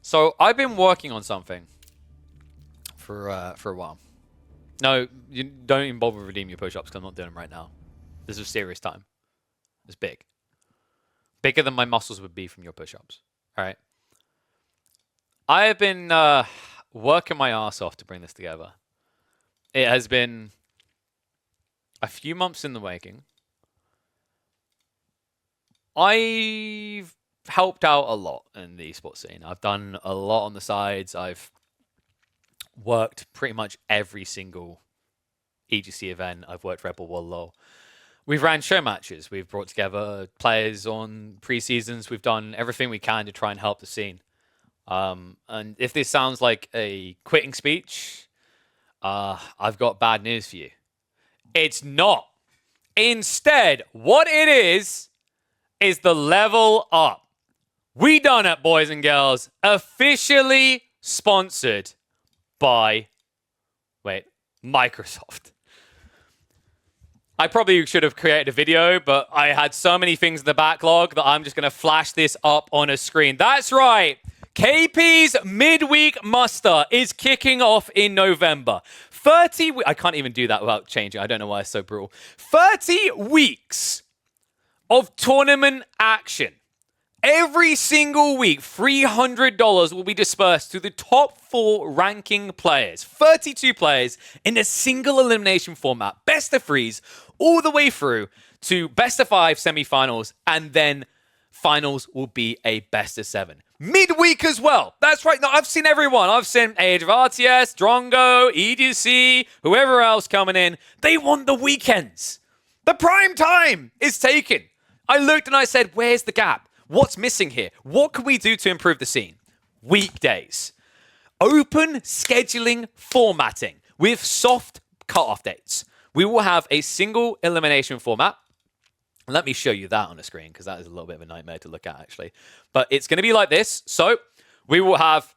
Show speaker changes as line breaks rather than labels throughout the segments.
So I've been working on something for a while. No, you don't even bother redeem your push-ups because I'm not doing them right now. This is serious time. It's big. Bigger than my muscles would be from your push-ups. All right. I have been working my ass off to bring this together. It has been a few months in the making. I've helped out a lot in the esports scene. I've done a lot on the sides. I've worked pretty much every single EGC event. I've worked Red Bull World LoL. We've ran show matches. We've brought together players on pre-seasons. We've done everything we can to try and help the scene. And if this sounds like a quitting speech, I've got bad news for you. It's not. Instead, what it is the level up. We done it, boys and girls. Officially sponsored by, Microsoft. I probably should have created a video, but I had so many things in the backlog that I'm just going to flash this up on a screen. That's right. KP's midweek muster is kicking off in November. I can't even do that without changing. I don't know why it's so brutal. 30 weeks of tournament action. Every single week, $300 will be dispersed to the top 4 ranking players. 32 players in a single elimination format. Best of 3s all the way through to best of 5 semifinals, and then finals will be a best of 7. Midweek as well. That's right. No, I've seen everyone. I've seen Age of RTS, Drongo, EDC, whoever else coming in. They want the weekends. The prime time is taken. I looked and I said, where's the gap? What's missing here? What can we do to improve the scene? Weekdays. Open scheduling formatting with soft cutoff dates. We will have a single elimination format. Let me show you that on the screen because that is a little bit of a nightmare to look at, actually. But it's going to be like this. So we will have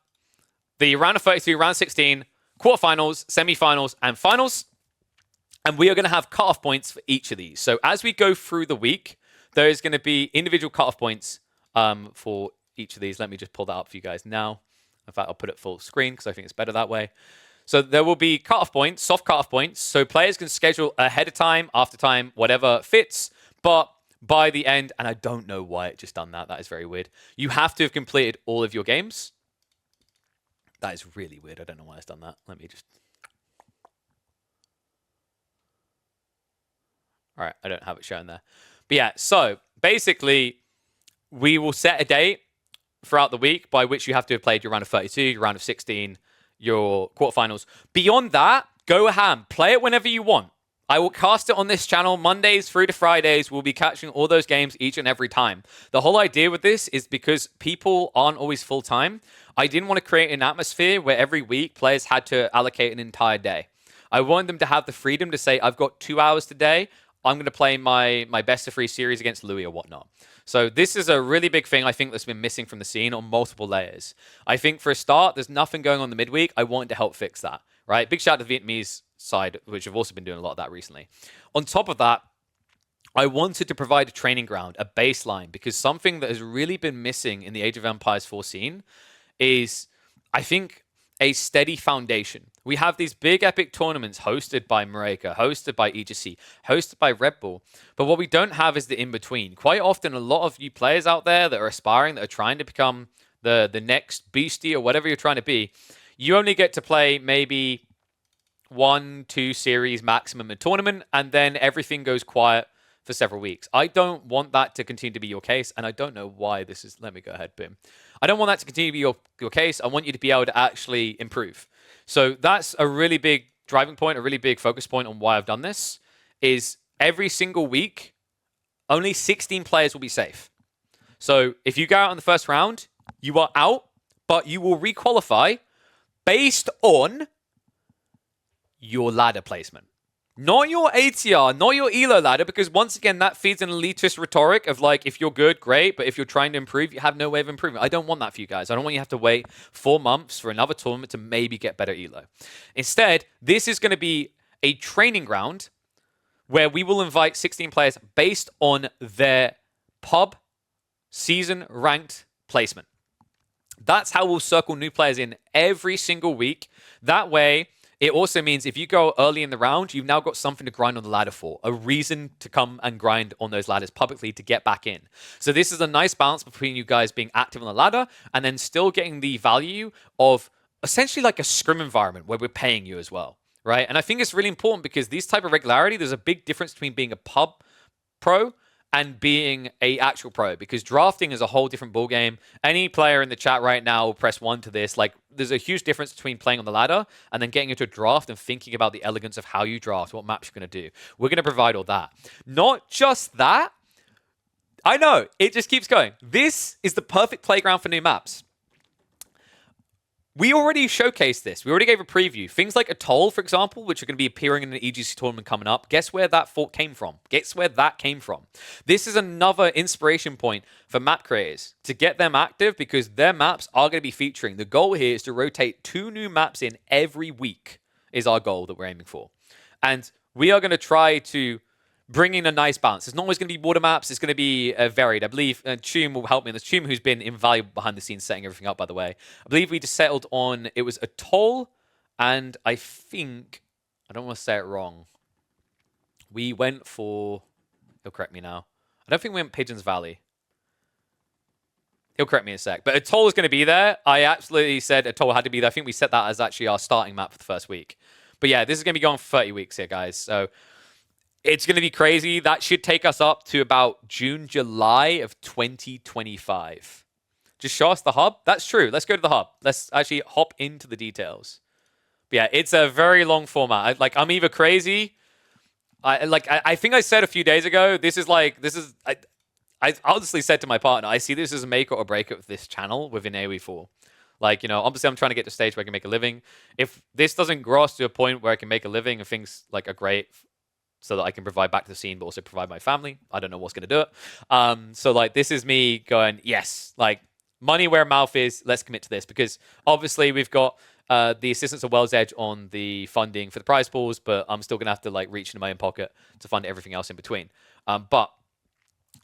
the round of 32, round 16, quarterfinals, semifinals, and finals. And we are going to have cutoff points for each of these. So as we go through the week, there is going to be individual cutoff points for each of these. Let me just pull that up for you guys now. In fact, I'll put it full screen because I think it's better that way. So there will be cutoff points, soft cutoff points. So players can schedule ahead of time, after time, whatever fits. But by the end, and I don't know why it just done that. That is very weird. You have to have completed all of your games. That is really weird. I don't know why it's done that. Let me just... All right, I don't have it shown there. But yeah, so basically, we will set a date throughout the week by which you have to have played your round of 32, your round of 16, your quarterfinals. Beyond that, go ham. Play it whenever you want. I will cast it on this channel Mondays through to Fridays. We'll be catching all those games each and every time. The whole idea with this is because people aren't always full-time. I didn't want to create an atmosphere where every week players had to allocate an entire day. I wanted them to have the freedom to say, I've got 2 hours today. I'm going to play my best of 3 series against Louis or whatnot. So this is a really big thing I think that's been missing from the scene on multiple layers. I think for a start, there's nothing going on the midweek. I wanted to help fix that, right? Big shout out to the Vietnamese side, which have also been doing a lot of that recently. On top of that, I wanted to provide a training ground, a baseline, because something that has really been missing in the Age of Empires 4 scene is, I think, a steady foundation. We have these big epic tournaments hosted by Mareka, hosted by EGC, hosted by Red Bull. But what we don't have is the in-between. Quite often, a lot of you players out there that are aspiring, that are trying to become the next beastie or whatever you're trying to be, you only get to play maybe 1-2 series maximum in tournament, and then everything goes quiet for several weeks. I don't want that to continue to be your case, and I don't know why this is... Let me go ahead, boom. I don't want that to continue to be your case. I want you to be able to actually improve. So that's a really big driving point, a really big focus point on why I've done this, is every single week, only 16 players will be safe. So if you go out in the first round, you are out, but you will requalify based on your ladder placement. Not your ATR, not your ELO ladder, because once again, that feeds an elitist rhetoric of like, if you're good, great, but if you're trying to improve, you have no way of improving. I don't want that for you guys. I don't want you to have to wait 4 months for another tournament to maybe get better ELO. Instead, this is going to be a training ground where we will invite 16 players based on their pub season ranked placement. That's how we'll circle new players in every single week. That way, it also means if you go early in the round, you've now got something to grind on the ladder for, a reason to come and grind on those ladders publicly to get back in. So this is a nice balance between you guys being active on the ladder and then still getting the value of essentially like a scrim environment where we're paying you as well, right? And I think it's really important because these type of regularity, there's a big difference between being a pub pro and being a actual pro, because drafting is a whole different ballgame. Any player in the chat right now will press 1 to this. Like, there's a huge difference between playing on the ladder and then getting into a draft and thinking about the elegance of how you draft, what maps you're going to do. We're going to provide all that. Not just that. I know, it just keeps going. This is the perfect playground for new maps. We already showcased this. We already gave a preview. Things like Atoll, for example, which are going to be appearing in an EGC tournament coming up. Guess where that fort came from? Guess where that came from? This is another inspiration point for map creators to get them active because their maps are going to be featuring. The goal here is to rotate 2 new maps in every week is our goal that we're aiming for. And we are going to try to bring in a nice balance. It's not always going to be water maps. It's going to be varied. I believe Chum will help me. There's Chum who's been invaluable behind the scenes setting everything up, by the way. I believe we just settled on, it was Atoll, and I think, I don't want to say it wrong. We went for, he'll correct me now. I don't think we went Pigeons Valley. He'll correct me in a sec. But Atoll is going to be there. I absolutely said Atoll had to be there. I think we set that as actually our starting map for the first week. But yeah, this is going to be going for 30 weeks here, guys. So it's going to be crazy. That should take us up to about June, July of 2025. Just show us the hub. That's true. Let's go to the hub. Let's actually hop into the details. But yeah, it's a very long format. I'm either crazy. I think I said a few days ago, I honestly said to my partner, I see this as a make or break of this channel within AoE 4. Obviously I'm trying to get to a stage where I can make a living. If this doesn't grow us to a point where I can make a living and things are great, so that I can provide back to the scene, but also provide my family. I don't know what's going to do it. This is me going, yes, money where mouth is, let's commit to this. Because obviously we've got the assistance of Wells Edge on the funding for the prize pools, but I'm still going to have to reach into my own pocket to fund everything else in between. But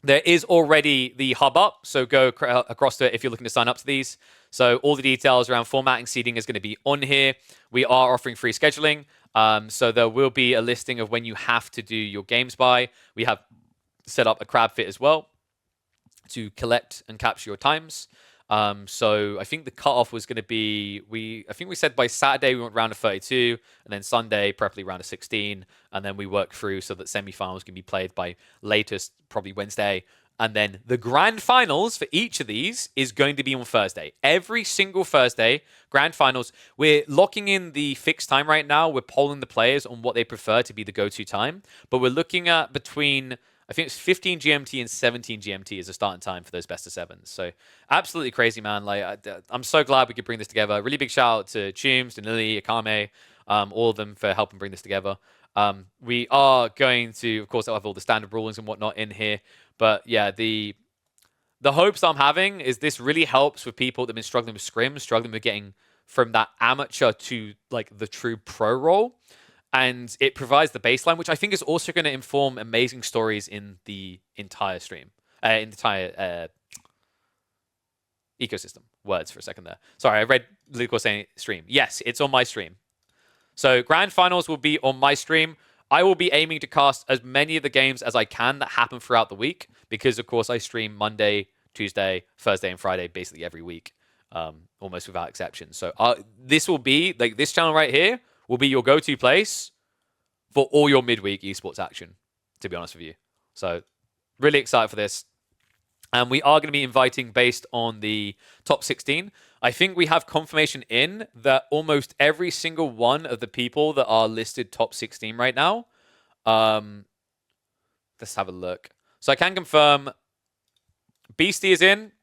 there is already the hub up, so go across to it if you're looking to sign up to these. So all the details around formatting, seeding is going to be on here. We are offering free scheduling. So there will be a listing of when you have to do your games by. We have set up a crab fit as well to collect and capture your times. So I think the cutoff was going to be, I think we said by Saturday we went round of 32, and then Sunday preferably round of 16, and then we work through so that semi-finals can be played by latest probably Wednesday. And then the grand finals for each of these is going to be on Thursday. Every single Thursday, grand finals. We're locking in the fixed time right now. We're polling the players on what they prefer to be the go-to time. But we're looking at between, I think it's 15 GMT and 17 GMT as a starting time for those best of sevens. So absolutely crazy, man. I'm so glad we could bring this together. Really big shout out to Chums, to Lily, Akame, all of them for helping bring this together. We are going to, of course, have all the standard rulings and whatnot in here. But yeah, the hopes I'm having is this really helps with people that have been struggling with scrims, struggling with getting from that amateur to the true pro role. And it provides the baseline, which I think is also going to inform amazing stories in the entire stream, in the entire ecosystem. Words for a second there. Sorry, I read Luke saying stream. Yes, it's on my stream. So grand finals will be on my stream. I will be aiming to cast as many of the games as I can that happen throughout the week because, of course, I stream Monday, Tuesday, Thursday, and Friday basically every week, almost without exception. So this will be, this channel right here will be your go-to place for all your midweek esports action, to be honest with you. So really excited for this. And we are going to be inviting based on the top 16. I think we have confirmation in that almost every single one of the people that are listed top 16 right now. Let's have a look. So I can confirm Beastie is in.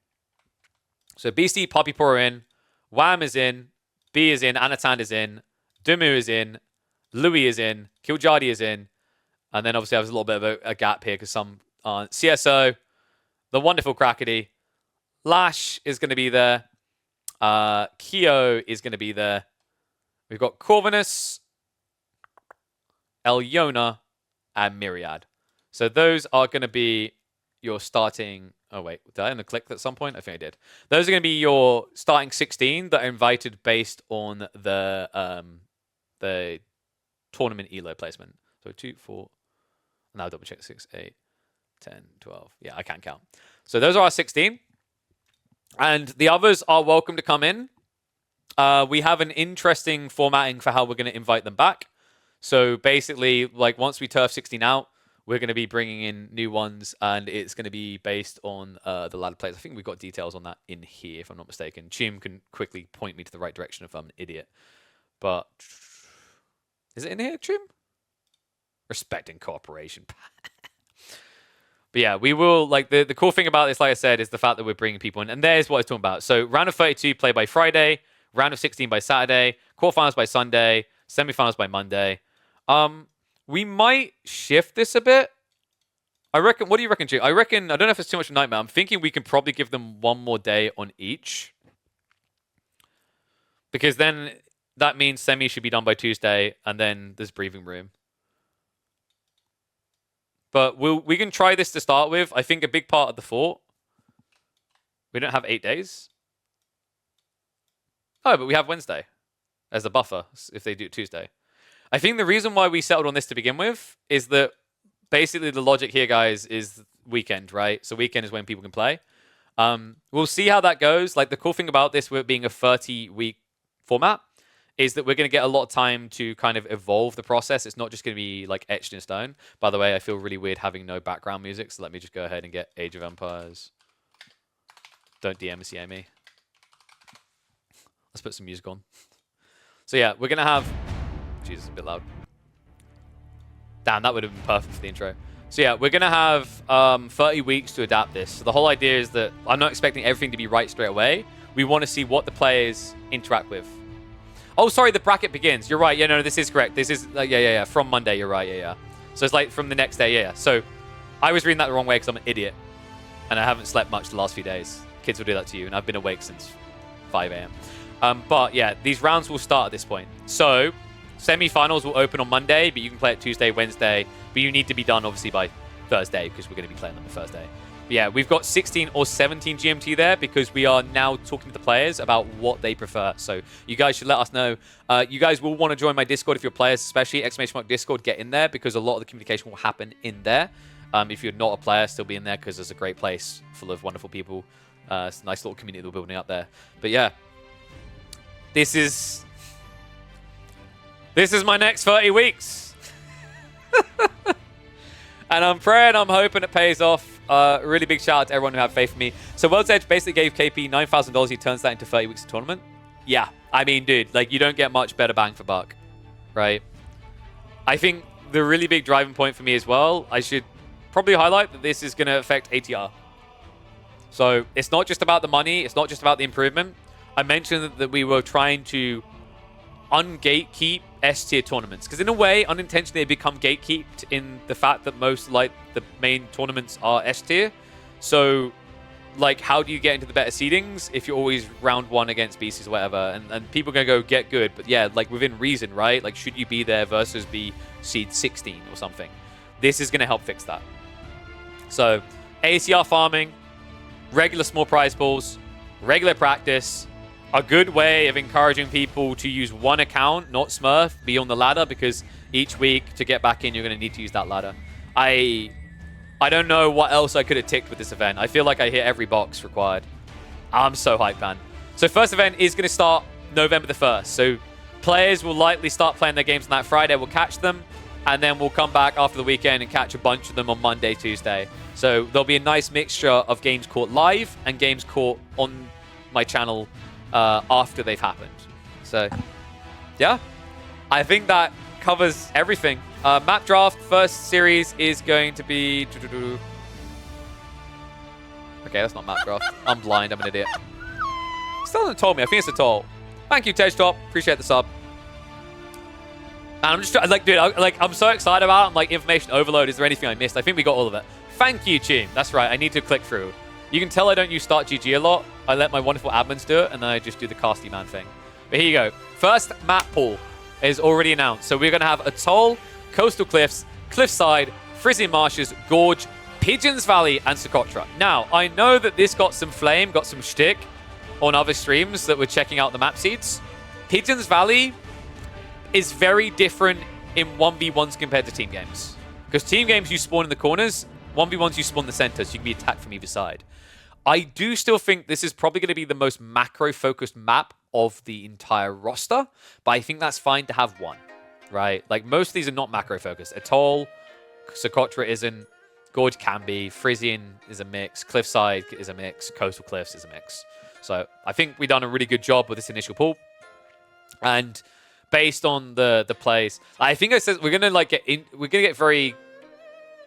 So Beastie, Poppy Poor are in. Wham is in. B is in. Anatan is in. Dumu is in. Louis is in. Kiljadi is in. And then obviously there's a little bit of a gap here because some aren't. CSO, the wonderful Crackety. Lash is going to be there. Keo is going to be there. We've got Corvinus, Elyona, and Myriad. So those are going to be your starting Oh, wait. Did I click at some point? I think I did. Those are going to be your starting 16 that are invited based on the tournament ELO placement. So 2, 4. Now double check 6, 8, 10, 12. Yeah, I can't count. So those are our 16. And the others are welcome to come in. We have an interesting formatting for how we're going to invite them back. So basically, like once we turf 16 out, we're going to be bringing in new ones, and it's going to be based on the ladder plays. I think we've got details on that in here, if I'm not mistaken. Chim can quickly point me to the right direction if I'm an idiot. But is it in here, Chim? Respect and cooperation. But yeah, we will, like, the cool thing about this, like I said, is the fact that we're bringing people in. And there's what I was talking about. So round of 32 play by Friday, round of 16 by Saturday, quarterfinals by Sunday, semifinals by Monday. We might shift this a bit. I reckon, what do you reckon, Jake? I don't know if it's too much of a nightmare. I'm thinking we can probably give them one more day on each. Because then that means semi should be done by Tuesday, and then there's breathing room. But we can try this to start with. I think a big part of the fort. We don't have 8 days. Oh, but we have Wednesday as a buffer if they do it Tuesday. I think the reason why we settled on this to begin with is that basically the logic here, guys, is weekend, right? So weekend is when people can play. We'll see how that goes. Like the cool thing about this, with being a 30-week format, is that we're going to get a lot of time to kind of evolve the process. It's not just going to be like etched in stone. By the way, I feel really weird having no background music, so let me just go ahead and get Age of Empires. Don't DMCA me. Let's put some music on. So yeah, we're going to have... Jesus, a bit loud. Damn, that would have been perfect for the intro. So yeah, we're going to have 30 weeks to adapt this. So the whole idea is that I'm not expecting everything to be right straight away. We want to see what the players interact with. Oh, sorry, the bracket begins. You're right. Yeah, no, this is correct. This is, yeah. From Monday, you're right. Yeah. So it's like from the next day. Yeah. So I was reading that the wrong way because I'm an idiot. And I haven't slept much the last few days. Kids will do that to you. And I've been awake since 5 a.m. But yeah, these rounds will start at this point. So semi-finals will open on Monday, but you can play it Tuesday, Wednesday. But you need to be done, obviously, by Thursday because we're going to be playing on the Thursday. But yeah, we've got 16 or 17 GMT there because we are now talking to the players about what they prefer. So you guys should let us know. You guys will want to join my Discord if you're players, especially !Discord. Get in there because a lot of the communication will happen in there. If you're not a player, still be in there because there's a great place full of wonderful people. It's a nice little community that we're building up there. But yeah, this is my next 30 weeks. And I'm praying, I'm hoping it pays off. Really big shout out to everyone who had faith in me. So World's Edge basically gave KP $9,000. He turns that into 30 weeks of tournament. Yeah, I mean, dude, like you don't get much better bang for buck, right? I think the really big driving point for me as well, I should probably highlight that this is going to affect ATR. So it's not just about the money. It's not just about the improvement. I mentioned that we were trying to ungatekeep S-tier tournaments because in a way, unintentionally, they become gatekeeped in the fact that most like the main tournaments are S-tier. So like, how do you get into the better seedings if you're always round 1 against beasts or whatever? And people are going to go get good. But yeah, like within reason, right? Like, should you be there versus be seed 16 or something? This is going to help fix that. So ACR farming, regular small prize pools, regular practice, a good way of encouraging people to use one account, not Smurf, be on the ladder, because each week to get back in, you're going to need to use that ladder. I don't know what else I could have ticked with this event. I feel like I hit every box required. I'm so hyped, man. So first event is going to start November the 1st. So players will likely start playing their games on that Friday. We'll catch them, and then we'll come back after the weekend and catch a bunch of them on Monday, Tuesday. So there'll be a nice mixture of games caught live and games caught on my channel after they've happened. So, yeah, I think that covers everything. Map draft first series is going to be... Okay, that's not map draft. I'm blind. I'm an idiot. Still hasn't told me. I think it's a toll. Thank you, Tej-Top. Appreciate the sub. And I'm just like, dude, I'm so excited about it. I'm like, information overload. Is there anything I missed? I think we got all of it. Thank you, Chim. That's right. I need to click through. You can tell I don't use Start GG a lot. I let my wonderful admins do it, and then I just do the casty man thing. But here you go. First map pool is already announced. So we're going to have Atoll, Coastal Cliffs, Cliffside, Frizzy Marshes, Gorge, Pigeons Valley and Socotra. Now, I know that this got some flame, got some shtick on other streams that were checking out the map seeds. Pigeons Valley is very different in 1v1s compared to team games. Because team games, you spawn in the corners. 1v1s, you spawn in the center, so you can be attacked from either side. I do still think this is probably going to be the most macro-focused map of the entire roster, but I think that's fine to have one, right? Like, most of these are not macro-focused. Atoll, Socotra isn't. Gorge can be. Frisian is a mix. Cliffside is a mix. Coastal Cliffs is a mix. So I think we've done a really good job with this initial pool. And based on the plays, I think I said we're gonna get very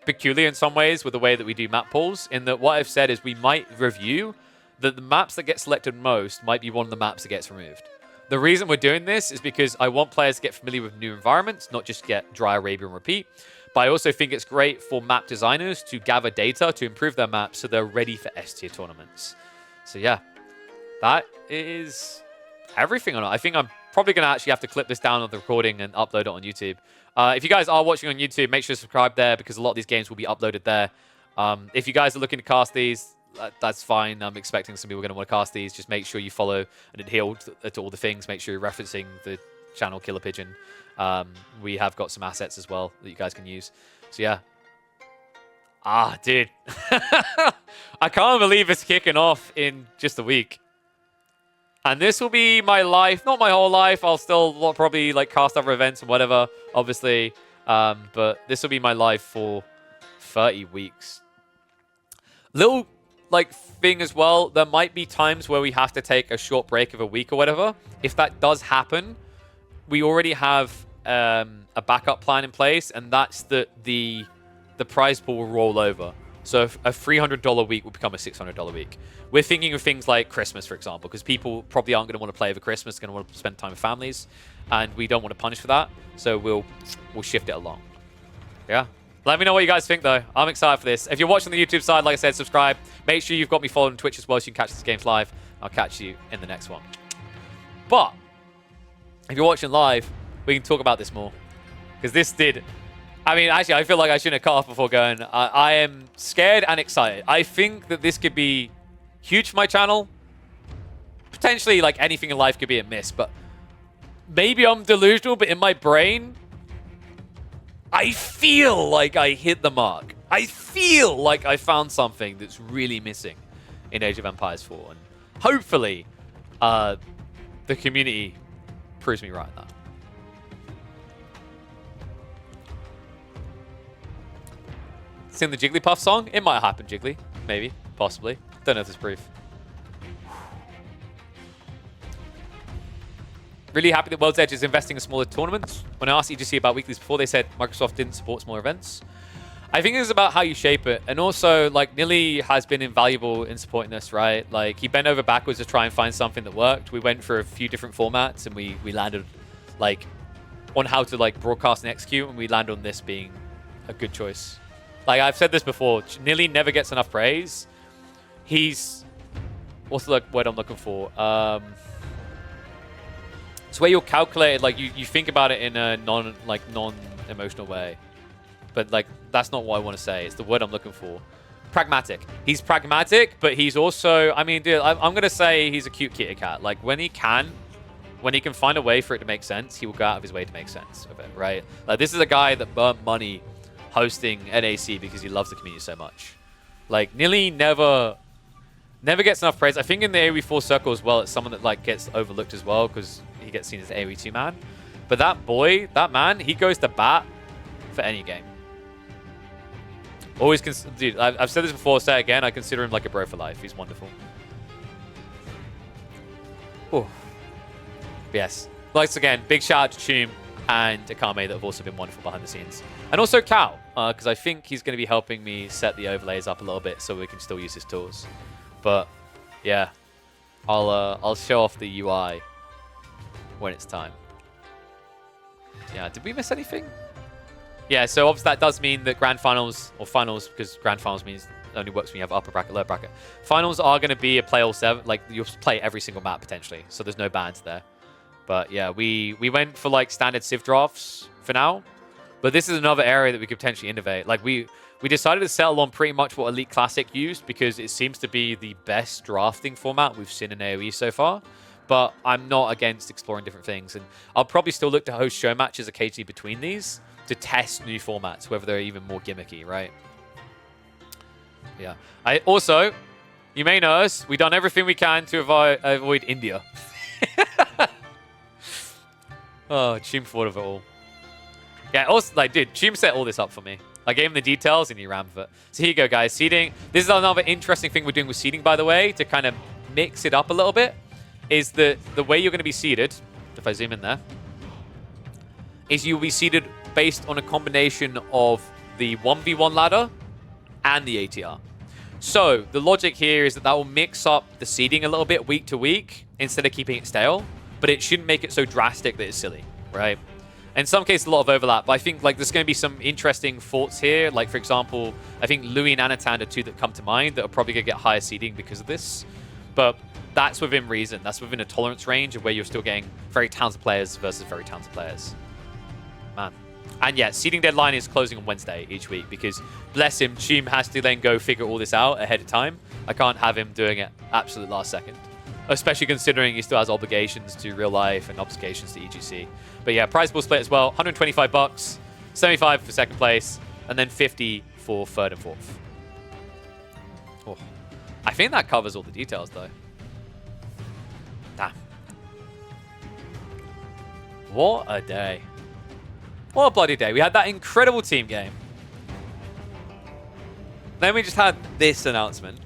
peculiar in some ways with the way that we do map pools. In that, what I've said is we might review that the maps that get selected most might be one of the maps that gets removed. The reason we're doing this is because I want players to get familiar with new environments, not just get dry Arabia and repeat. But I also think it's great for map designers to gather data to improve their maps so they're ready for S-tier tournaments. So yeah, that is everything on it. I think I'm probably going to actually have to clip this down on the recording and upload it on YouTube. If you guys are watching on YouTube, make sure to subscribe there because a lot of these games will be uploaded there. If you guys are looking to cast these, that's fine. I'm expecting some people are going to want to cast these. Just make sure you follow and adhere to all the things. Make sure you're referencing the channel Killer Pigeon. We have got some assets as well that you guys can use. So yeah. Dude. I can't believe it's kicking off in just a week. And this will be my life. Not my whole life. I'll still probably like cast other events and whatever, obviously. But this will be my life for 30 weeks. Little like thing as well, there might be times where we have to take a short break of a week or whatever. If that does happen, we already have a backup plan in place, and that's that the prize pool will roll over. So a $300 week will become a $600 week. We're thinking of things like Christmas, for example, because people probably aren't going to want to play over Christmas, going to want to spend time with families, and we don't want to punish for that. So we'll shift it along. Yeah. Let me know what you guys think, though. I'm excited for this. If you're watching the YouTube side, like I said, subscribe. Make sure you've got me followed on Twitch as well so you can catch these games live. I'll catch you in the next one. But if you're watching live, we can talk about this more. Because this did... I mean, actually, I feel like I shouldn't have cut off before going. I am scared and excited. I think that this could be huge for my channel. Potentially, like, anything in life could be a miss. But maybe I'm delusional, but in my brain... I feel like I hit the mark. I feel like I found something that's really missing in Age of Empires 4. And hopefully, the community proves me right on that. Sing the Jigglypuff song? It might happen, Jiggly. Maybe. Possibly. Don't know if there's proof. Really happy that World's Edge is investing in smaller tournaments. When I asked EGC about weeklies before, they said Microsoft didn't support smaller events. I think it's about how you shape it. And also, like, Nilly has been invaluable in supporting this, right? Like, he bent over backwards to try and find something that worked. We went for a few different formats, and we landed, like, on how to, like, broadcast and execute, and we landed on this being a good choice. Like, I've said this before, Nilly never gets enough praise. He's... What's the word I'm looking for? It's where you're calculated, like, you think about it in a non-emotional way. But, like, that's not what I want to say. It's the word I'm looking for. Pragmatic. He's pragmatic, but he's also... I mean, dude, I'm going to say he's a cute kitty cat. Like, when he can find a way for it to make sense, he will go out of his way to make sense of it, right? Like, this is a guy that burnt money hosting NAC because he loves the community so much. Like, Nilly never gets enough praise. I think in the AoE4 circle as well, it's someone that, like, gets overlooked as well because he gets seen as the AoE 2 man. But that man, he goes to bat for any game. Always, dude, I've said this before, say it again, I consider him like a bro for life. He's wonderful. Oh. Yes. Once again, big shout out to Choom and Akame that have also been wonderful behind the scenes. And also Cal, because I think he's going to be helping me set the overlays up a little bit so we can still use his tools. But, yeah. I'll show off the UI when it's time. Yeah, did we miss anything? Yeah, so obviously that does mean that Grand Finals, or Finals, because Grand Finals means it only works when you have upper bracket, lower bracket. Finals are going to be a play all 7, like, you'll play every single map, potentially. So there's no bans there. But, yeah, we went for, like, standard Civ drafts for now. But this is another area that we could potentially innovate. Like, we We decided to settle on pretty much what Elite Classic used because it seems to be the best drafting format we've seen in AoE so far. But I'm not against exploring different things. And I'll probably still look to host show matches occasionally between these to test new formats, whether they're even more gimmicky, right? Yeah. Also, you may notice, we've done everything we can to avoid India. Oh, Chim thought of it all. Yeah, also, like, dude, Chim set all this up for me. I gave him the details and he ran with it. So here you go, guys. Seeding. This is another interesting thing we're doing with seeding, by the way, to kind of mix it up a little bit, is that the way you're going to be seeded, if I zoom in there, is you'll be seeded based on a combination of the 1v1 ladder and the ATR. So the logic here is that will mix up the seeding a little bit week to week instead of keeping it stale, but it shouldn't make it so drastic that it's silly, right? In some cases, a lot of overlap, but I think like there's going to be some interesting thoughts here. Like, for example, I think Louis and Anatan are two that come to mind that are probably going to get higher seeding because of this. But that's within reason. That's within a tolerance range of where you're still getting very talented players versus very talented players. Man. And yeah, seeding deadline is closing on Wednesday each week because, bless him, Chim has to then go figure all this out ahead of time. I can't have him doing it absolute last second. Especially considering he still has obligations to real life and obligations to EGC. But yeah, prize pool split as well. 125 bucks, 75 for second place, and then 50 for third and fourth. Oh. I think that covers all the details though. Damn. What a day. What a bloody day. We had that incredible team game. Then we just had this announcement.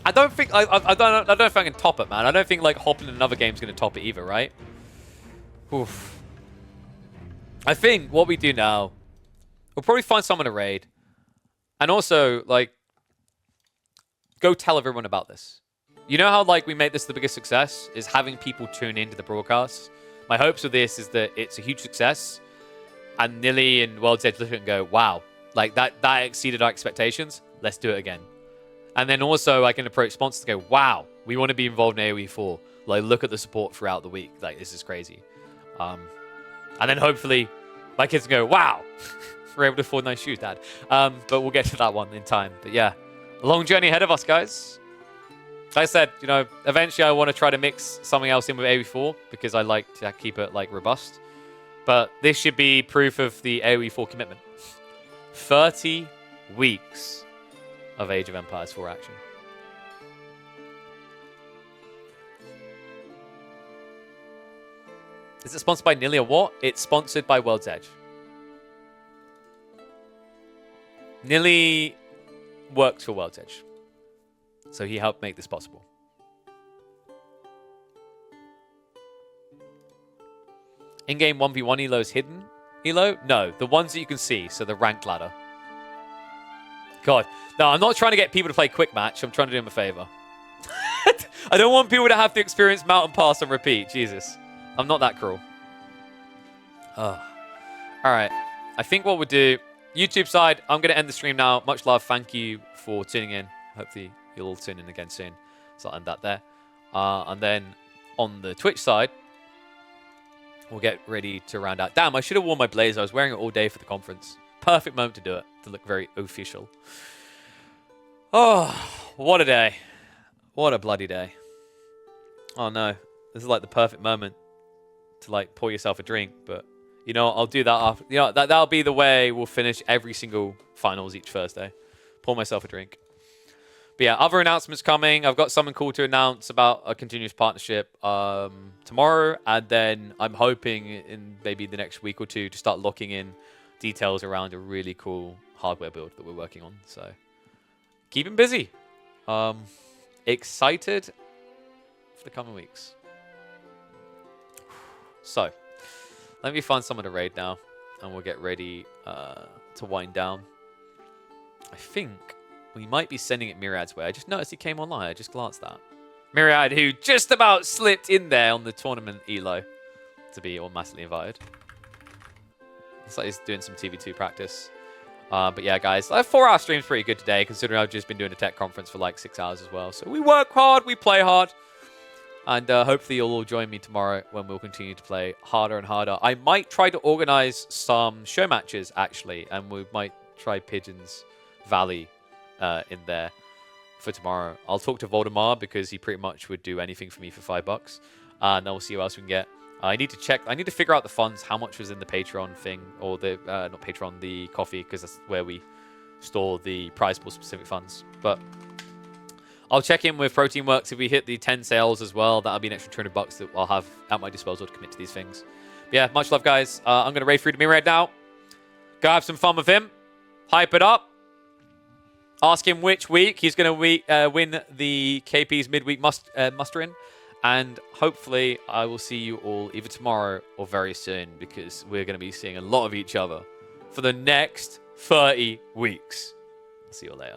I don't think I don't know if I can top it, man. I don't think like hopping in another game is going to top it either, right? Oof. I think what we do now, we'll probably find someone to raid, and also like go tell everyone about this. You know how like we made this the biggest success is having people tune into the broadcast. My hopes with this is that it's a huge success, and Nilly and World's Edge look at it and go, "Wow, like that exceeded our expectations. Let's do it again." And then also I can approach sponsors to go, wow, we want to be involved in AoE 4. Like, look at the support throughout the week. Like, this is crazy. And then hopefully my kids can go, wow, we're able to afford nice shoes, Dad. But we'll get to that one in time. But yeah, a long journey ahead of us, guys. Like I said, you know, eventually I want to try to mix something else in with AoE 4 because I like to keep it, like, robust. But this should be proof of the AoE 4 commitment. 30 weeks of Age of Empires 4 action. Is it sponsored by Nilly or what? It's sponsored by World's Edge. Nilly works for World's Edge. So he helped make this possible. In-game 1v1 Elo is hidden. Elo? No, the ones that you can see. So the ranked ladder. God. No, I'm not trying to get people to play quick match. I'm trying to do them a favor. I don't want people to have to experience Mountain Pass and repeat. Jesus. I'm not that cruel. All right. I think what we'll do, YouTube side, I'm going to end the stream now. Much love. Thank you for tuning in. Hopefully you'll all tune in again soon. So I'll end that there. And then on the Twitch side, we'll get ready to round out. Damn, I should have worn my blazer. I was wearing it all day for the conference. Perfect moment to do it, to look very official. Oh, what a day. What a bloody day. Oh no, this is like the perfect moment to like pour yourself a drink, but you know, I'll do that after. You know, that'll be the way we'll finish every single finals each Thursday. Pour myself a drink. But yeah, other announcements coming. I've got something cool to announce about a continuous partnership tomorrow, and then I'm hoping in maybe the next week or two to start locking in details around a really cool hardware build that we're working on. So keep him busy. Excited for the coming weeks. So let me find someone to raid now, and we'll get ready to wind down. I think we might be sending it Myriad's way. I just noticed he came online. I just glanced at Myriad, who just about slipped in there on the tournament Elo to be automatically invited. Looks like he's doing some TV2 practice. But yeah, guys, 4-hour stream's pretty good today, considering I've just been doing a tech conference for like 6 hours as well. So we work hard, we play hard. And hopefully you'll all join me tomorrow when we'll continue to play harder and harder. I might try to organize some show matches, actually, and we might try Pigeons Valley in there for tomorrow. I'll talk to Voldemar because he pretty much would do anything for me for $5. And then we'll see what else we can get. I need to check. I need to figure out the funds, how much was in the Patreon thing, or the not Patreon, the coffee, because that's where we store the prize pool specific funds. But I'll check in with Protein Works if we hit the 10 sales as well. That'll be an extra $200 that I'll have at my disposal to commit to these things. But yeah, much love, guys. I'm going to raid through to me right now. Go have some fun with him. Hype it up. Ask him which week he's going to win the KP's midweek muster-in. And hopefully I will see you all either tomorrow or very soon, because we're going to be seeing a lot of each other for the next 30 weeks. I'll see you all later.